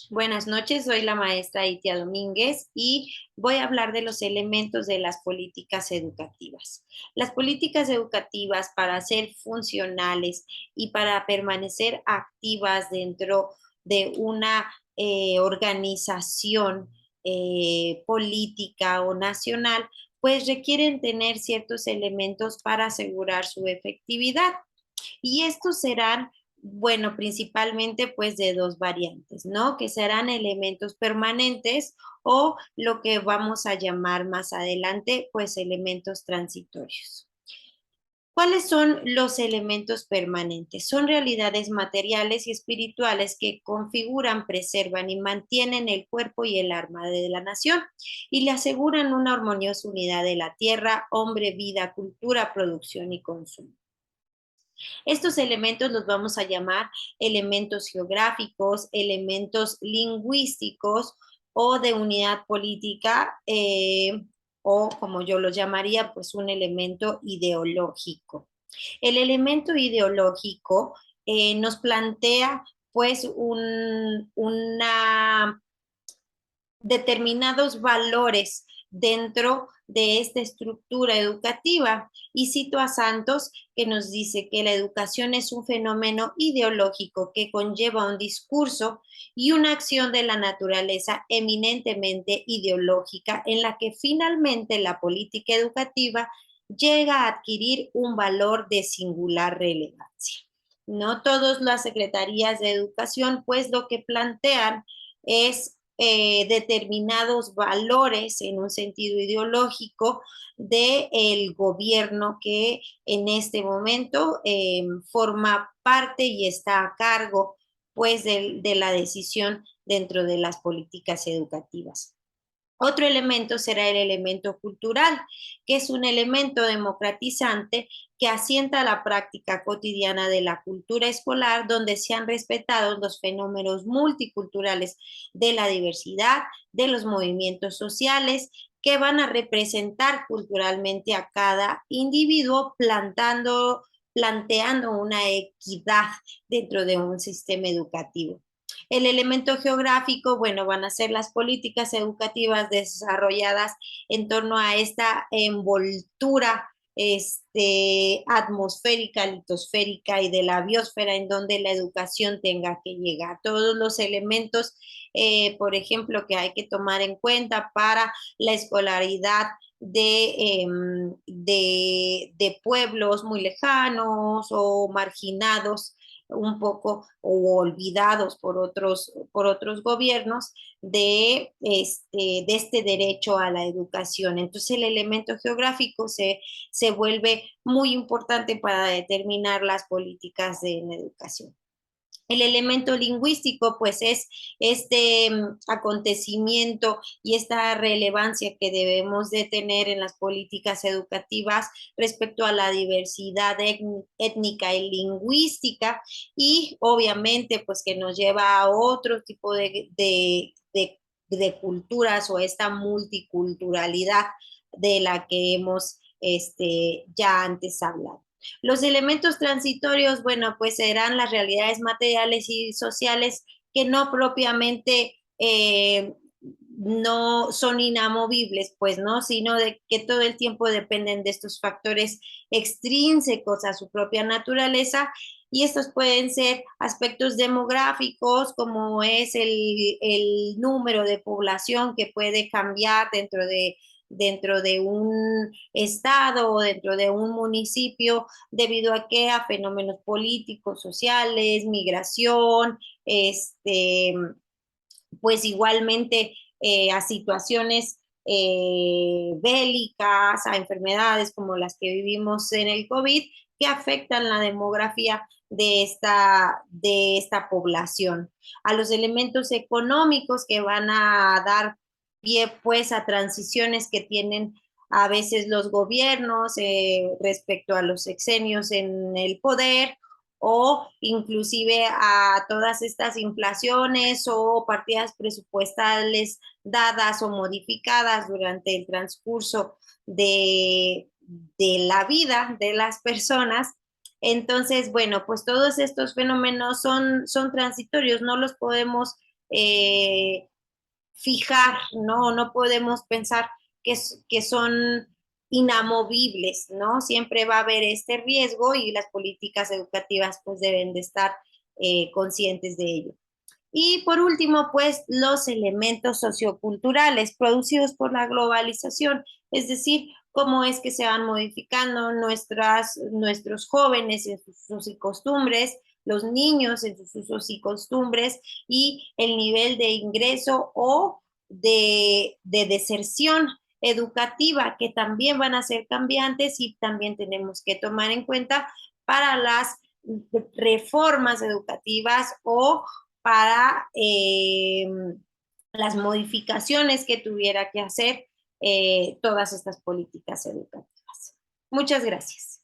Buenas noches, soy la maestra Itia Domínguez y voy a hablar de los elementos de las políticas educativas. Las políticas educativas para ser funcionales y para permanecer activas dentro de una organización política o nacional, pues requieren tener ciertos elementos para asegurar su efectividad. Y estos serán, bueno, principalmente pues de dos variantes, ¿no? Que serán elementos permanentes o lo que vamos a llamar más adelante pues elementos transitorios. ¿Cuáles son los elementos permanentes? Son realidades materiales y espirituales que configuran, preservan y mantienen el cuerpo y el alma de la nación y le aseguran una armoniosa unidad de la tierra, hombre, vida, cultura, producción y consumo. Estos elementos los vamos a llamar elementos geográficos, elementos lingüísticos o de unidad política, o como yo lo llamaría, pues un elemento ideológico. El elemento ideológico nos plantea pues una determinados valores dentro de esta estructura educativa. Y cito a Santos, que nos dice que la educación es un fenómeno ideológico que conlleva un discurso y una acción de la naturaleza eminentemente ideológica en la que finalmente la política educativa llega a adquirir un valor de singular relevancia. No todas las secretarías de educación, pues lo que plantean es determinados valores en un sentido ideológico del gobierno que en este momento forma parte y está a cargo pues de la decisión dentro de las políticas educativas. Otro elemento será el elemento cultural, que es un elemento democratizante que asienta la práctica cotidiana de la cultura escolar, donde se han respetado los fenómenos multiculturales de la diversidad, de los movimientos sociales, que van a representar culturalmente a cada individuo, planteando una equidad dentro de un sistema educativo. El elemento geográfico, bueno, van a ser las políticas educativas desarrolladas en torno a esta envoltura atmosférica, litosférica y de la biosfera en donde la educación tenga que llegar. Todos los elementos, por ejemplo, que hay que tomar en cuenta para la escolaridad de pueblos muy lejanos o marginados un poco o olvidados por otros gobiernos de este derecho a la educación. Entonces el elemento geográfico se vuelve muy importante para determinar las políticas de la educación. El elemento lingüístico, pues es este acontecimiento y esta relevancia que debemos de tener en las políticas educativas respecto a la diversidad étnica y lingüística y obviamente pues que nos lleva a otro tipo de culturas o esta multiculturalidad de la que hemos ya antes hablado. Los elementos transitorios, bueno, pues serán las realidades materiales y sociales que no propiamente no son inamovibles, pues, ¿no? Sino de que todo el tiempo dependen de estos factores extrínsecos a su propia naturaleza y estos pueden ser aspectos demográficos, como es el número de población que puede cambiar dentro de un estado o dentro de un municipio, debido a que a fenómenos políticos, sociales, migración, pues igualmente a situaciones bélicas, a enfermedades como las que vivimos en el COVID, que afectan la demografía de esta población. A los elementos económicos que van a dar pie pues a transiciones que tienen a veces los gobiernos respecto a los sexenios en el poder o inclusive a todas estas inflaciones o partidas presupuestales dadas o modificadas durante el transcurso de la vida de las personas. Entonces, bueno, pues todos estos fenómenos son transitorios, no los podemos fijar, ¿no? No podemos pensar que son inamovibles, ¿no? Siempre va a haber este riesgo y las políticas educativas pues deben de estar conscientes de ello. Y por último, pues los elementos socioculturales producidos por la globalización, es decir, cómo es que se van modificando nuestros jóvenes en sus usos y costumbres, los niños en sus usos y costumbres y el nivel de ingreso o de deserción educativa que también van a ser cambiantes y también tenemos que tomar en cuenta para las reformas educativas o para las modificaciones que tuviera que hacer todas estas políticas educativas. Muchas gracias.